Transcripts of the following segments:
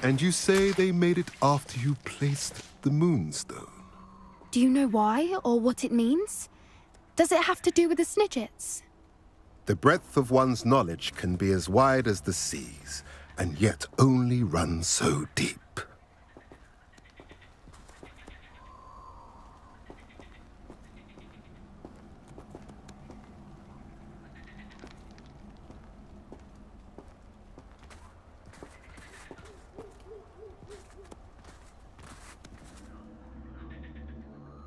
And you say they made it after you placed the Moonstone? Do you know why, or what it means? Does it have to do with the Snidgets? The breadth of one's knowledge can be as wide as the seas, and yet only run so deep.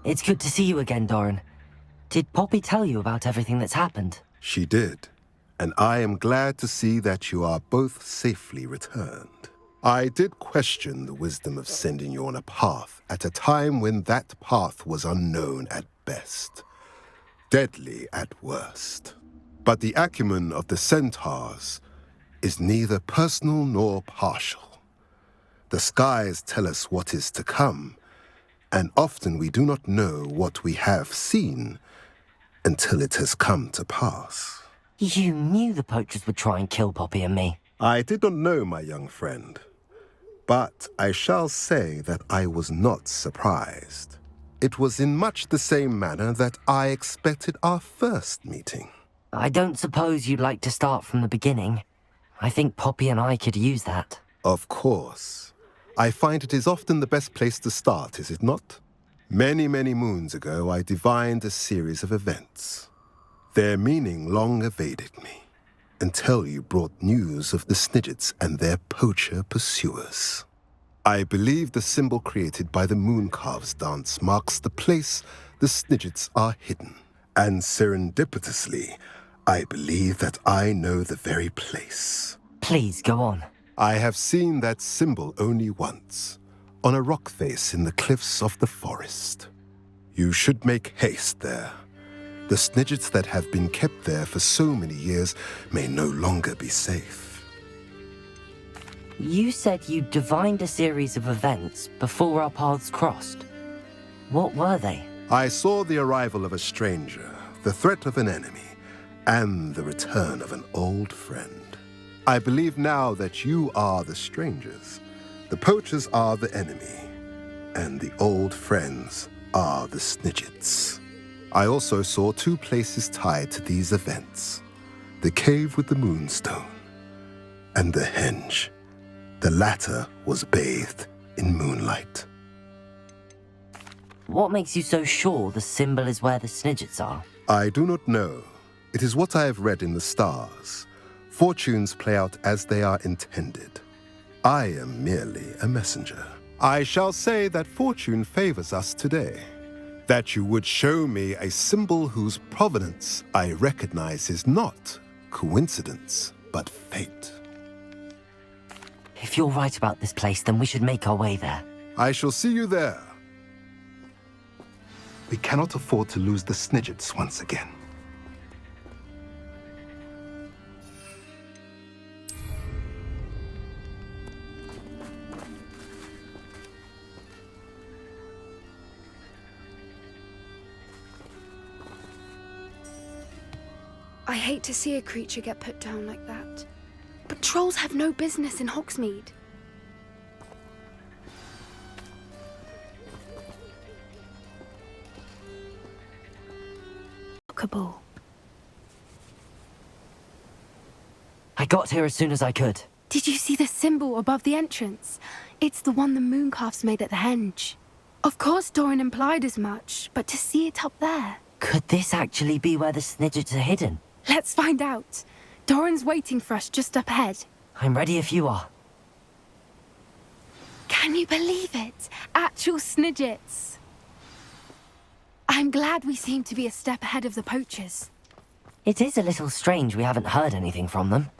It's good to see you again, Doran. Did Poppy tell you about everything that's happened? She did, and I am glad to see that you are both safely returned. I did question the wisdom of sending you on a path at a time when that path was unknown at best, deadly at worst. But the acumen of the centaurs is neither personal nor partial. The skies tell us what is to come, and often we do not know what we have seen until it has come to pass. You knew the poachers would try and kill Poppy and me. I did not know, my young friend, but I shall say that I was not surprised. It was in much the same manner that I expected our first meeting. I don't suppose you'd like to start from the beginning. I think Poppy and I could use that. Of course. I find it is often the best place to start, is it not? Many, many moons ago, I divined a series of events. Their meaning long evaded me, until you brought news of the Snidgets and their poacher pursuers. I believe the symbol created by the Mooncalves dance marks the place the Snidgets are hidden. And serendipitously, I believe that I know the very place. Please, go on. I have seen that symbol only once, on a rock face in the cliffs of the forest. You should make haste there. The Snidgets that have been kept there for so many years may no longer be safe. You said you divined a series of events before our paths crossed. What were they? I saw the arrival of a stranger, the threat of an enemy, and the return of an old friend. I believe now that you are the strangers, the poachers are the enemy, and the old friends are the Snidgets. I also saw two places tied to these events, the cave with the Moonstone and the henge. The latter was bathed in moonlight. What makes you so sure the symbol is where the Snidgets are? I do not know. It is what I have read in the stars. Fortunes play out as they are intended. I am merely a messenger. I shall say that fortune favors us today. That you would show me a symbol whose provenance I recognize is not coincidence, but fate. If you're right about this place, then we should make our way there. I shall see you there. We cannot afford to lose the Snidgets once again. I hate to see a creature get put down like that. But trolls have no business in Hogsmeade. Lookable. I got here as soon as I could. Did you see the symbol above the entrance? It's the one the Mooncalves made at the henge. Of course Doran implied as much, but to see it up there... Could this actually be where the Snidgets are hidden? Let's find out. Doran's waiting for us just up ahead. I'm ready if you are. Can you believe it? Actual Snidgets. I'm glad we seem to be a step ahead of the poachers. It is a little strange we haven't heard anything from them.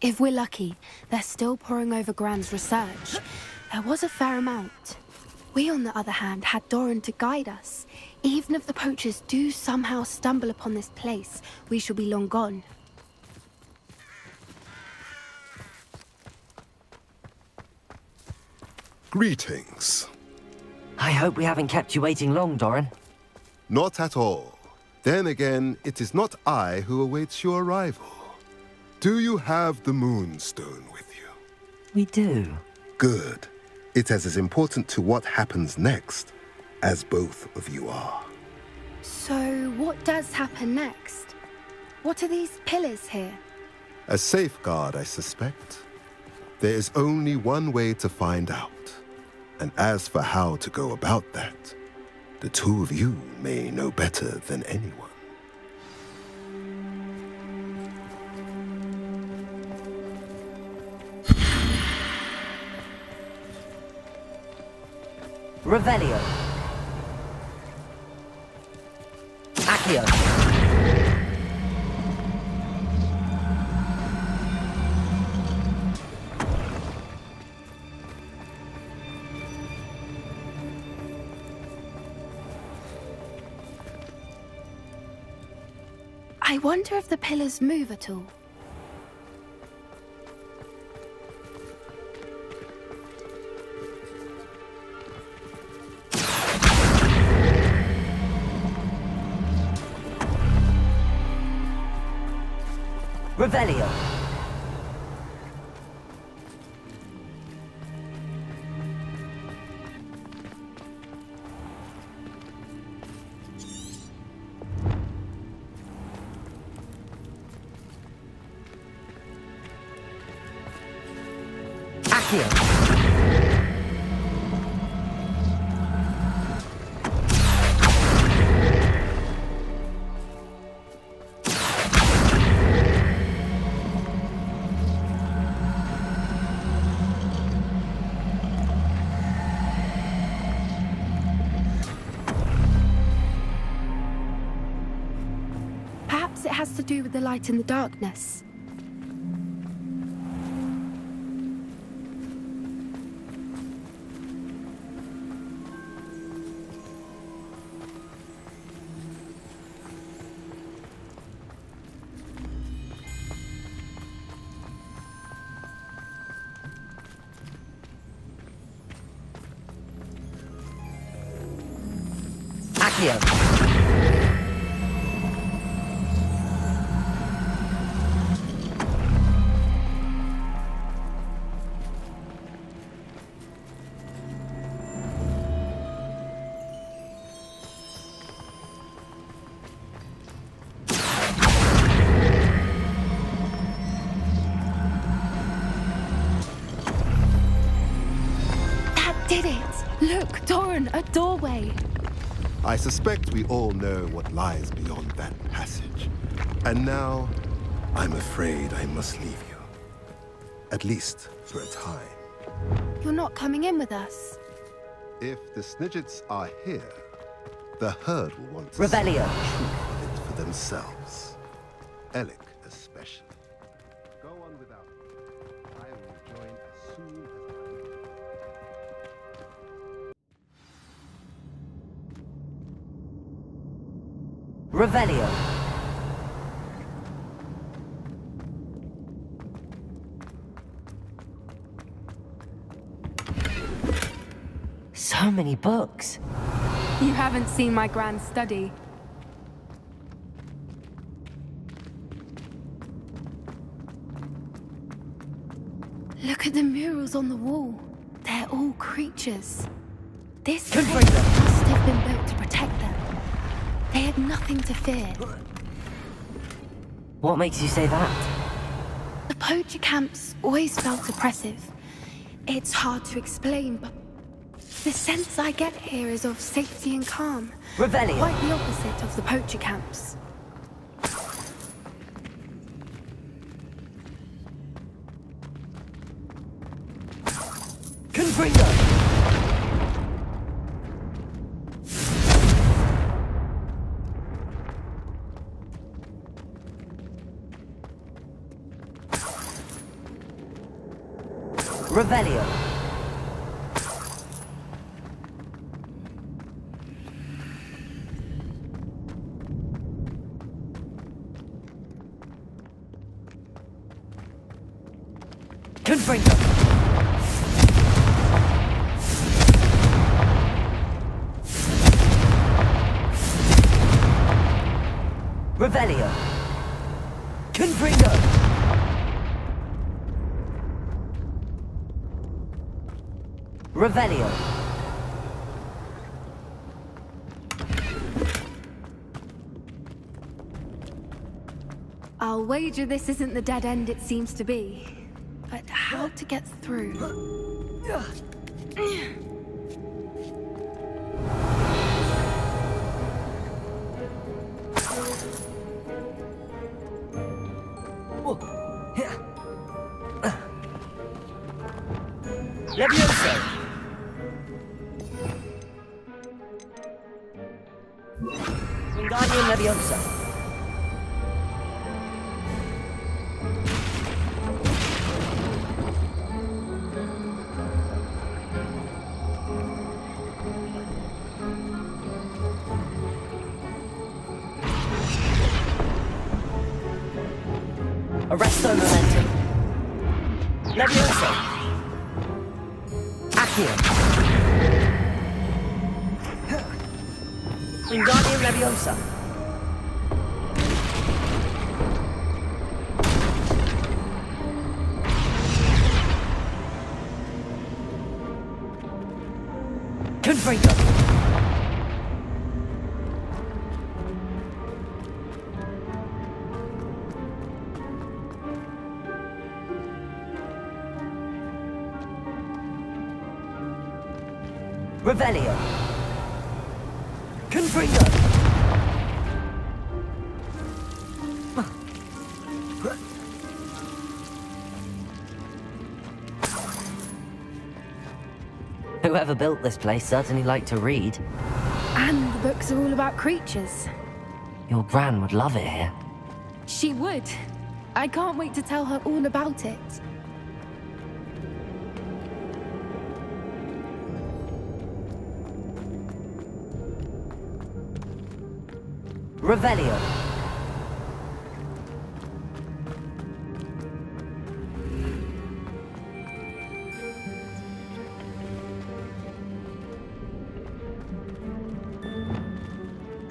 If we're lucky, they're still poring over Gran's research. There was a fair amount. We, on the other hand, had Doran to guide us. Even if the poachers do somehow stumble upon this place, we shall be long gone. Greetings. I hope we haven't kept you waiting long, Doran. Not at all. Then again, it is not I who awaits your arrival. Do you have the Moonstone with you? We do. Good. It is as important to what happens next as both of you are. So, what does happen next? What are these pillars here? A safeguard, I suspect. There is only one way to find out. And as for how to go about that, the two of you may know better than anyone. Revelio. Accio. I wonder if the pillars move at all. Revelio. Accio. Perhaps it has to do with the light in the darkness. Accio. Did it! Look, Doran, a doorway! I suspect we all know what lies beyond that passage. And now, I'm afraid I must leave you. At least for a time. You're not coming in with us. If the Snidgets are here, the herd will want to Revelio. see the truth of it for themselves. Alec especially. Go on without me. I will join as soon as Revelio. So many books. You haven't seen my grand study. Look at the murals on the wall. They're all creatures. This place must have been built to protect them. They had nothing to fear. What makes you say that? The poacher camps always felt oppressive. It's hard to explain, but the sense I get here is of safety and calm. Revelio. Quite the opposite of the poacher camps. Confringo. Revelio. Confringo. Revelio. Confringo. Revelio. I'll wager this isn't the dead end it seems to be. But how to get through? Levioso! Wingardium Leviosa. Arresto Momentum. Levioso. Accio. Wingardium Leviosa. Confringo. Revelio. Confringo. Whoever built this place certainly liked to read. And the books are all about creatures. Your Gran would love it here. She would. I can't wait to tell her all about it. Revelio.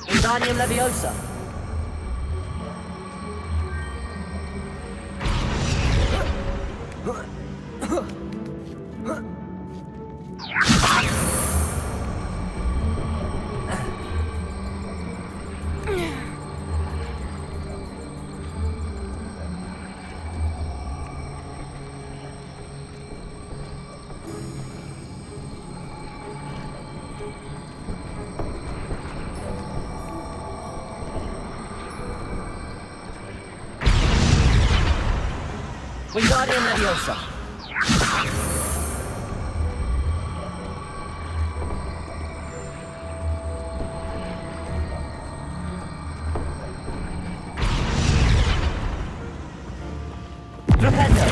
Wingardium Leviosa. Wingardium Leviosa. Flipendo.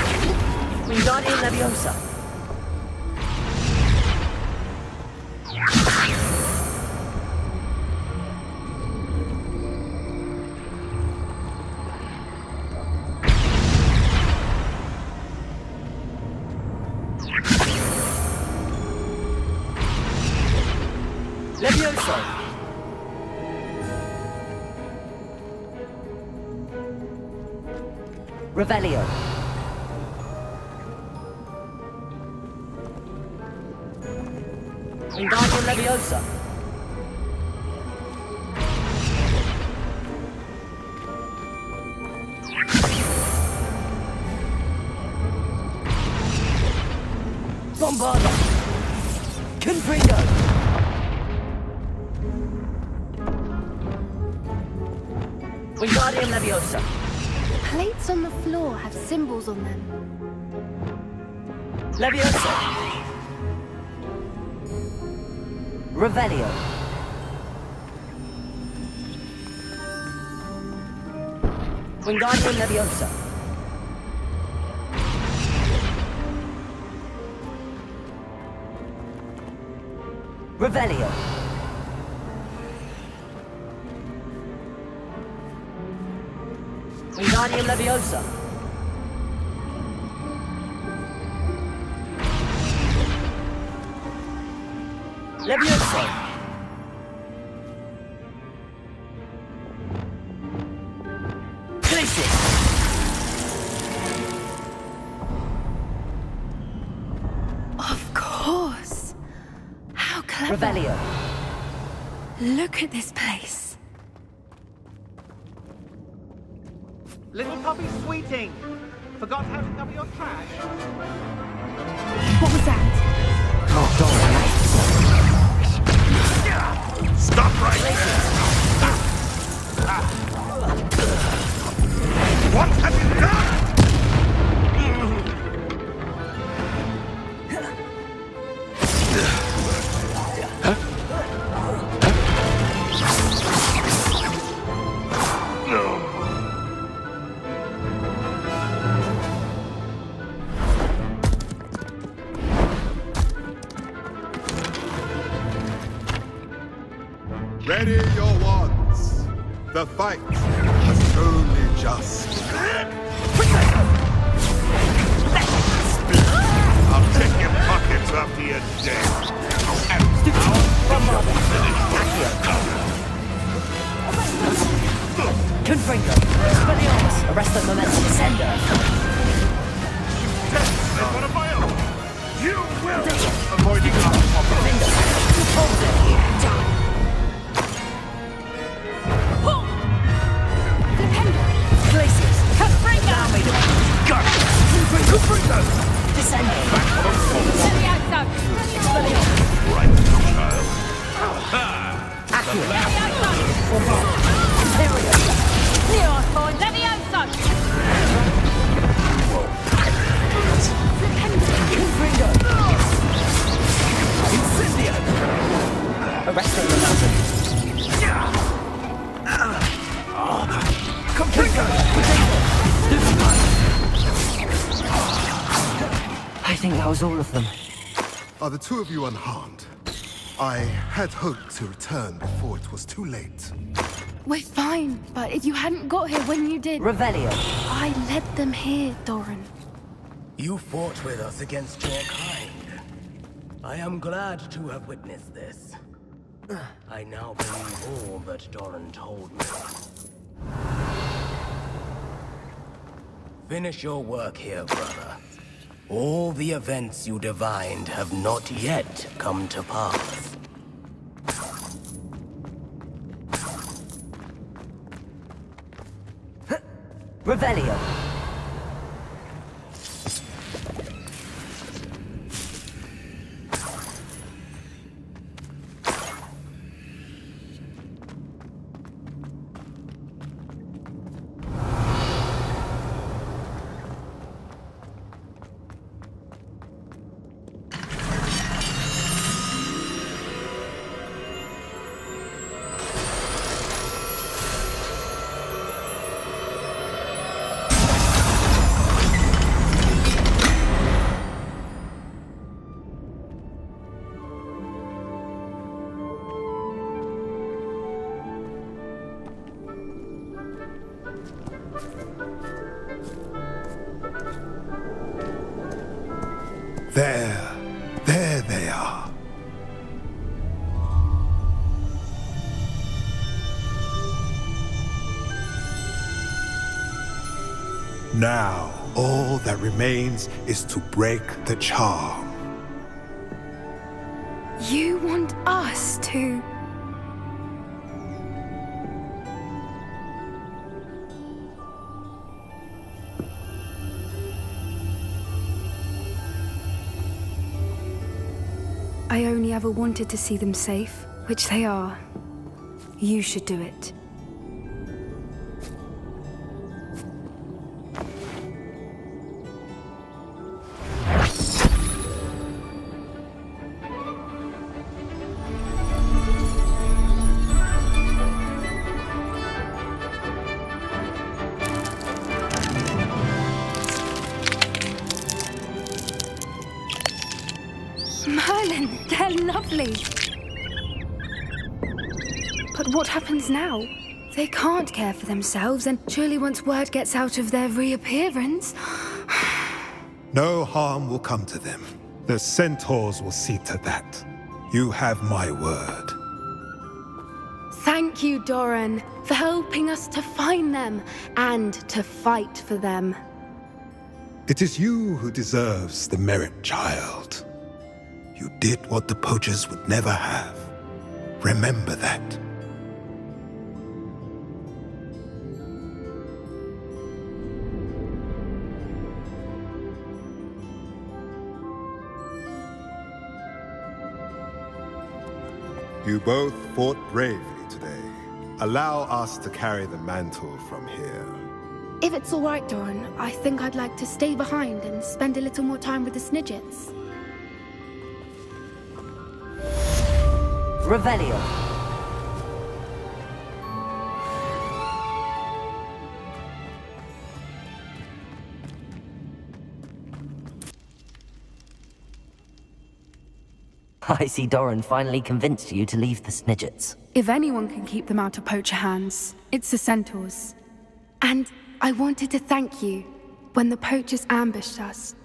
Wingardium Leviosa. Levioso. Revelio. Wingardium Leviosa. Bombarda. Confringo. Wingardium Leviosa. Plates on the floor have symbols on them. Leviosa. Revelio. Wingardium Leviosa. Revelio. Wingardium Leviosa. Leviosa. Glacius. Of course. clever. Revelio. Look at this place. Little puppy Sweeting! Forgot how to cover your trash? What was that? Stop right there! What have you done? Ready your wands. The fight was only just. I'll take your pockets after you're dead. Confringo. Expelliarmus. Arrest the momentum. Descender. One of my own. You will avoiding our Glacius. Confringo. Confringo! Descender. Right, child. Arrest the momentum. I think that was all of them. Are the two of you unharmed? I had hoped to return before it was too late. We're fine, but if you hadn't got here when you did... Revelio. I led them here, Doran. You fought with us against your kind. I am glad to have witnessed this. I now believe all that Doran told me. Finish your work here, brother. All the events you divined have not yet come to pass. Revelio. There they are. Now, all that remains is to break the charm. You want us to... I only ever wanted to see them safe, which they are. You should do it. Merlin, they're lovely. But what happens now? They can't care for themselves, and surely once word gets out of their reappearance... No harm will come to them. The centaurs will see to that. You have my word. Thank you, Doran, for helping us to find them and to fight for them. It is you who deserves the merit, child. You did what the poachers would never have. Remember that. You both fought bravely today. Allow us to carry the mantle from here. If it's all right, Doran, I think I'd like to stay behind and spend a little more time with the Snidgets. Revelio. I see Doran finally convinced you to leave the Snidgets. If anyone can keep them out of poacher hands, it's the centaurs. And I wanted to thank you. When the poachers ambushed us,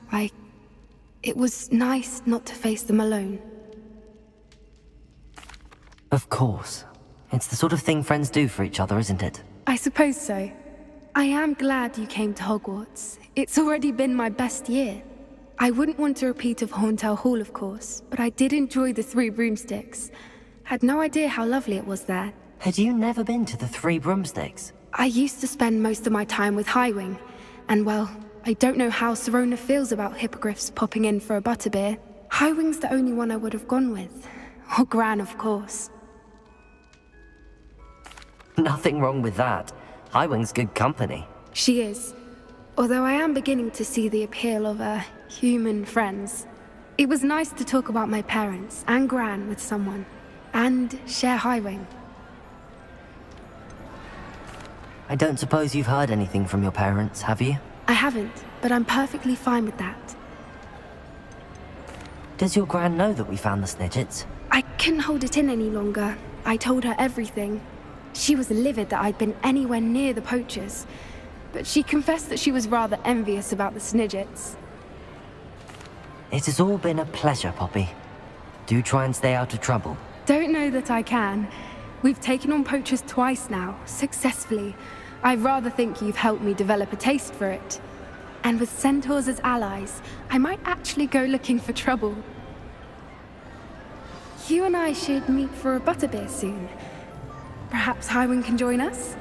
it was nice not to face them alone. Of course. It's the sort of thing friends do for each other, isn't it? I suppose so. I am glad you came to Hogwarts. It's already been my best year. I wouldn't want a repeat of Horntail Hall, of course, but I did enjoy the Three Broomsticks. Had no idea how lovely it was there. Had you never been to the Three Broomsticks? I used to spend most of my time with Highwing, and well, I don't know how Serona feels about hippogriffs popping in for a butterbeer. Highwing's the only one I would have gone with. Or Gran, of course. Nothing wrong with that. Highwing's good company. She is. Although I am beginning to see the appeal of human friends. It was nice to talk about my parents and Gran with someone. And share Highwing. I don't suppose you've heard anything from your parents, have you? I haven't, but I'm perfectly fine with that. Does your Gran know that we found the Snidgets? I couldn't hold it in any longer. I told her everything. She was livid that I'd been anywhere near the poachers. But she confessed that she was rather envious about the Snidgets. It has all been a pleasure, Poppy. Do try and stay out of trouble. Don't know that I can. We've taken on poachers twice now, successfully. I rather think you've helped me develop a taste for it. And with centaurs as allies, I might actually go looking for trouble. You and I should meet for a butterbeer soon. Perhaps Highwing can join us?